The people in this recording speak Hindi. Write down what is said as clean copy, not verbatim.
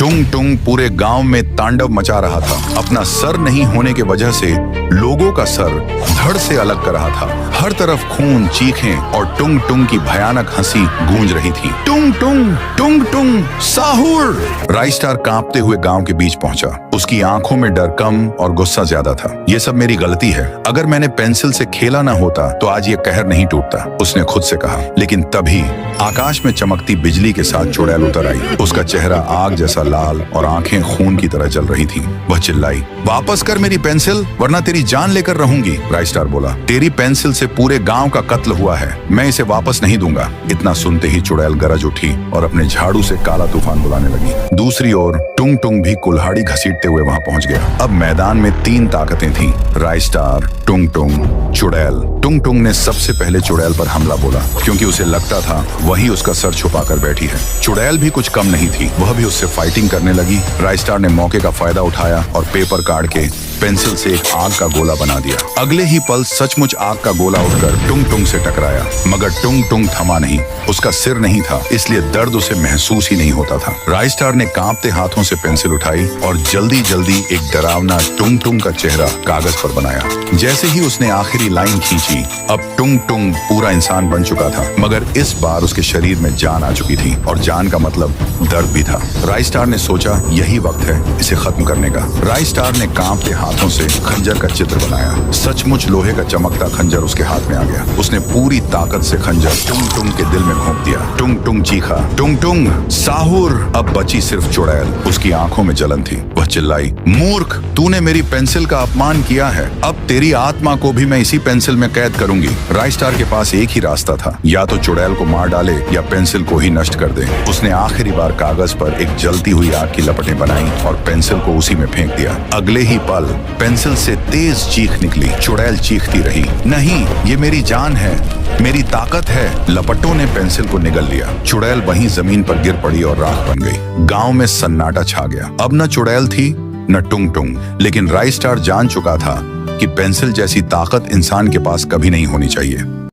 टुंग टुंग पूरे गांव में तांडव मचा रहा था। अपना सर नहीं होने के वजह से लोगों का सर धड़ से अलग कर रहा था। हर तरफ खून, चीखें और टुंग टुंग की भयानक हंसी गूंज रही थी। टुंग टुंग टुंग टुंग साहुर। राइस्टार कांपते हुए गांव के बीच पहुंचा। उसकी आंखों में डर कम और गुस्सा ज्यादा था। ये सब मेरी गलती है। अगर मैंने पेंसिल से खेला ना होता तो आज ये कहर नहीं टूटता, उसने खुद से कहा। लेकिन तभी आकाश में चमकती बिजली के साथ चुड़ैल उतर आई। उसका चेहरा आग जैसा लाल और आंखें खून की तरह जल रही थी। वह चिल्लाई, वापस कर मेरी पेंसिल वरना तेरी जान लेकर रहूंगी। राइस्टार बोला, तेरी पेंसिल से पूरे गांव का कत्ल हुआ है, मैं इसे वापस नहीं दूंगा। इतना सुनते ही चुड़ैल गरज उठी और अपने झाड़ू से काला तूफान बुलाने लगी। दूसरी ओर टुंग टुंग भी कुल्हाड़ी घसीटते हुए वहां पहुंच गया। अब मैदान में 3 ताकतें थीं, राइस्टार, टुंग टुंग, चुड़ैल। टुंग टुंग ने सबसे पहले चुड़ैल पर हमला बोला, क्योंकि उसे लगता था वही उसका सर छुपा कर बैठी है। चुड़ैल भी कुछ कम नहीं थी, वह भी उससे फाइटिंग करने लगी। राइस्टार ने मौके का फायदा उठाया और पेपर काट के पेंसिल से एक आग का गोला बना दिया। अगले ही पल सचमुच आग का गोला उठकर टुंग टुंग से टकराया, मगर टुंग टुंग थमा नहीं। उसका सिर नहीं था, इसलिए दर्द उसे महसूस ही नहीं होता था। राइस्टार ने कांपते हाथों से पेंसिल उठाई और जल्दी जल्दी एक डरावना टुंग टुंग का चेहरा कागज पर बनाया। जैसे ही उसने आखिरी लाइन खींची, अब टुंग टुंग पूरा इंसान बन चुका था, मगर इस बार उसके शरीर में जान आ चुकी थी और जान का मतलब दर्द भी था। राइस्टार ने सोचा यही वक्त है इसे खत्म करने का। राइस्टार ने कांपते हाथों से खंजर का चित्र बनाया। सचमुच लोहे का चमकता खंजर उसके हाथ में आ गया। उसने पूरी ताकत से खंजर टुंग टुंग के दिल में घोंप दिया। टुंग टुंग चीखा, टुंग टुंग साहुर। अब बची सिर्फ चुड़ैल। उसकी आंखों में जलन थी। वह चिल्लाई, मूर्ख, तूने मेरी पेंसिल का अपमान किया है। अब तेरी आत्मा को भी मैं इसी पेंसिल में कैद करूंगी। राइस्टार के पास एक ही रास्ता था, या तो चुड़ैल को मार डाले या पेंसिल को ही नष्ट कर दे। उसने आखिरी बार कागज पर एक जलती हुई आग की लपटें बनाई और पेंसिल को उसी में फेंक दिया। अगले ही पल पेंसिल से तेज चीख निकली। चुड़ैल चीखती रही, नहीं, ये मेरी जान है, मेरी ताकत है। लपटों ने पेंसिल को निगल लिया। चुड़ैल वहीं जमीन पर गिर पड़ी और राख बन गई। गांव में सन्नाटा छा गया। अब न चुड़ैल थी न टुंग टुंग, लेकिन राइस्टार जान चुका था कि पेंसिल जैसी ताकत इंसान के पास कभी नहीं होनी चाहिए।